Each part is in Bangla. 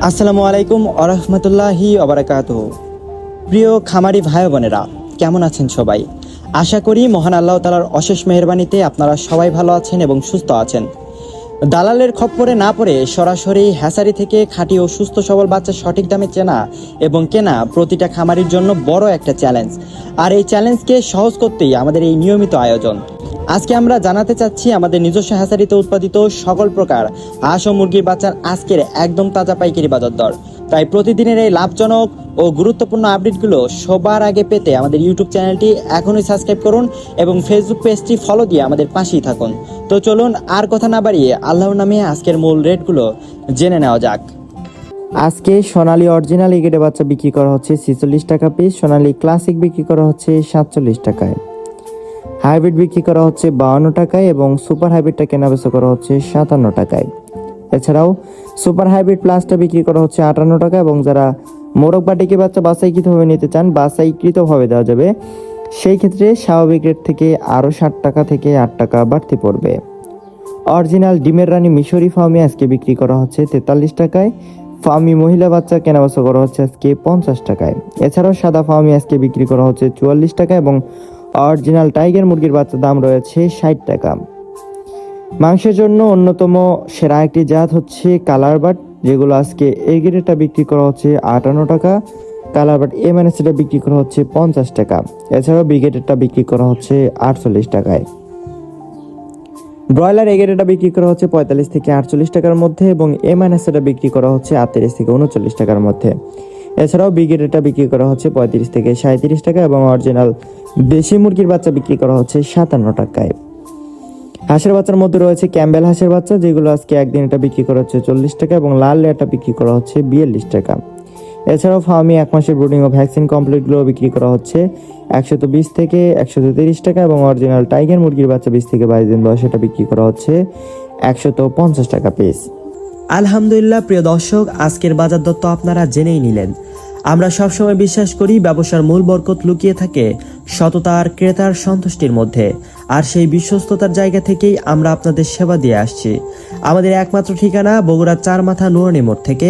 আসসালামু আলাইকুম আরহামতুল্লাহি ওবারাকাতুহু। প্রিয় খামারি ভাই বোনেরা, কেমন আছেন সবাই? আশা করি মহান আল্লাহ তাআলার অশেষ মেহেরবানিতে আপনারা সবাই ভালো আছেন এবং সুস্থ আছেন। দালালের খপ্পরে না পড়ে সরাসরি হ্যাচারি থেকে খাঁটি ও সুস্থ সবল বাচ্চা সঠিক দামে চেনা এবং কেনা প্রতিটা খামারির জন্য বড় একটা চ্যালেঞ্জ। আর এই চ্যালেঞ্জকে সহজ করতেই আমাদের এই নিয়মিত আয়োজন। আজকে আমরা জানাতে চাচ্ছি আমাদের নিজস্ব হ্যাচারিতে উৎপাদিত সকল প্রকার হাঁস ও মুরগির বাচ্চার আজকের একদম তাজা পাইকারি বাজার দর। তাই প্রতিদিনের এই লাভজনক ও গুরুত্বপূর্ণ আপডেটগুলো সবার আগে পেতে আমাদের ইউটিউব চ্যানেলটি এখনই সাবস্ক্রাইব করুন এবং ফেসবুক পেজটি ফলো দিয়ে আমাদের পাশেই থাকুন। তো চলুন আর কথা না বাড়িয়ে আল্লাহর নামে আজকের মূল রেটগুলো জেনে নেওয়া যাক। আজকে সোনালী অরিজিনাল এগেটে বাচ্চা বিক্রি করা হচ্ছে 46 টাকা পিস, সোনালী ক্লাসিক বিক্রি করা হচ্ছে 47 টাকায়, হাইব্রিড বিক্রি করা হচ্ছে 52 টাকায় এবং সুপার হাইব্রিডটা কেনাবেচা করা হচ্ছে 57 টাকায়। এছাড়াও সুপার হাইব্রিড প্লাসটা বিক্রি করা হচ্ছে 58 টাকা এবং যারা মোরগ বা ডেকে বাচ্চা বাছাইকৃতভাবে নিতে চান বাছাইকৃতভাবে দেওয়া যাবে, সেই ক্ষেত্রে স্বাভাবিক রেট থেকে আরও 60 টাকা থেকে 8 টাকা বাড়তি পড়বে। অরিজিনাল ডিমের রানী মিশরি ফার্মি আজকে বিক্রি করা হচ্ছে 43 টাকায়, ফার্মি মহিলা বাচ্চা কেনাবেচা করা হচ্ছে আজকে 50 টাকায়। এছাড়াও সাদা ফার্মি আজকে বিক্রি করা হচ্ছে 44 টাকা এবং অরিজিনাল টাইগার মুরগির বাচ্চার দাম রয়েছে 60 টাকা। মাংসের জন্য অন্যতম সেরা একটি জাত হচ্ছে কালার বাট, যেগুলো আজকে এ গ্রেডটা বিক্রি করা হচ্ছে 58 টাকা, কালার বাট এমএনএসটা বিক্রি করা হচ্ছে 50 টাকা। এছাড়াও ব্রিগেডেরটা বিক্রি করা হচ্ছে 48 টাকায়। ব্রয়লার এ গ্রেডটা বিক্রি করা হচ্ছে 45 থেকে 48 টাকার মধ্যে এবং এমএনএসটা বিক্রি করা হচ্ছে 38 থেকে 39 টাকার মধ্যে। এছাড়াও ব্রিগেডেরটা বিক্রি করা হচ্ছে 35 থেকে 37 টাকা এবং অরিজিনাল দেশি মুরগির বাচ্চা বিক্রি করা হচ্ছে 57 টাকায়। হাঁসের বাচ্চার মধ্যে রয়েছে ক্যাম্বেল হাঁসের বাচ্চা, যেগুলো আজকে একদিন এটা বিক্রি করা হচ্ছে 40 টাকা এবং লাল লেয়ারটা বিক্রি করা হচ্ছে 42 টাকা। এছাড়াও ফার্মি 1 মাসের ব্রুডিং ও ভ্যাকসিন কমপ্লিটগুলো বিক্রি করা হচ্ছে 120 থেকে 130 টাকা এবং অরিজিনাল টাইগার মুরগির বাচ্চা 20 থেকে 22 দিন বয়স এটা বিক্রি করা হচ্ছে 150 টাকা পিস। আলহামদুলিল্লাহ প্রিয় দর্শক, আজকের বাজার দর তো আপনারা জেনেই নিলেন। আমরা সবসময় বিশ্বাস করি ব্যবসার মূল বরকত লুকিয়ে থাকে সততার ক্রেতার সন্তুষ্টির মধ্যে, আর সেই বিশ্বস্ততার জায়গা থেকেই আমরা আপনাদের সেবা দিয়ে আসছি। আমাদের একমাত্র ঠিকানা বগুড়া 4 মাথা নুরানি মোড় থেকে।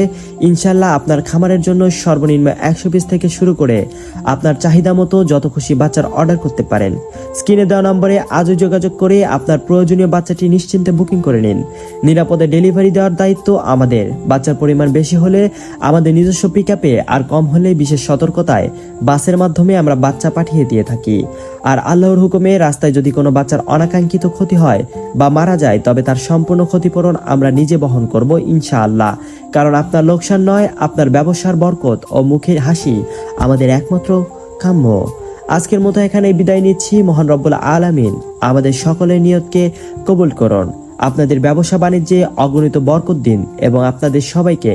ইনশাল্লাহ আপনার খামারের জন্য সর্বনিম্ন 100 পিস থেকে শুরু করে আপনার চাহিদা মতো যত খুশি বাচ্চার অর্ডার করতে পারেন। স্ক্রিনে দেওয়া নম্বরে আজই যোগাযোগ করে আপনার প্রয়োজনীয় বাচ্চাটি নিশ্চিন্তে বুকিং করে নিন। নিরাপদে ডেলিভারি দেওয়ার দায়িত্ব আমাদের। বাচ্চার পরিমাণ বেশি হলে আমাদের নিজস্ব পিকআপে, আর কম হলে বিশেষ সতর্কতায় বাসের মাধ্যমে আমরা বাচ্চা পাঠিয়ে দিয়ে থাকি। আর আল্লাহর হুকুমে রাস্তায় যদি কোনো বাচ্চার অনাকাঙ্ক্ষিত ক্ষতি হয় বা মারা যায়, তবে তার সম্পূর্ণ ক্ষতিপূরণ আমরা নিজে বহন করব ইনশাআল্লাহ। কারণ আপনার লোকসান নয়, আপনার ব্যবসার বরকত ও মুখের হাসি আমাদের একমাত্র কাম্য। আজকের মতো এখানে বিদায় নিচ্ছি। মহান রব্বুল আলামিন আমাদের সকলের নিয়তকে কবুল করুন, আপনাদের ব্যবসা বাণিজ্যে অগণিত বরকত দিন এবং আপনাদের সবাইকে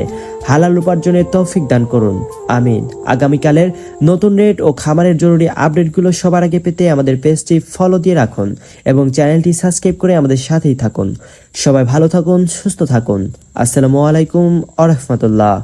হালাল উপার্জনের তৌফিক দান করুন, আমিন। আগামীকালের নতুন রেট ও খামারের জরুরি আপডেটগুলো সবার আগে পেতে আমাদের পেজটি ফলো দিয়ে রাখুন এবং চ্যানেলটি সাবস্ক্রাইব করে আমাদের সাথেই থাকুন। সবাই ভালো থাকুন, সুস্থ থাকুন। আসসালামু আলাইকুম ওয়া রাহমাতুল্লাহ।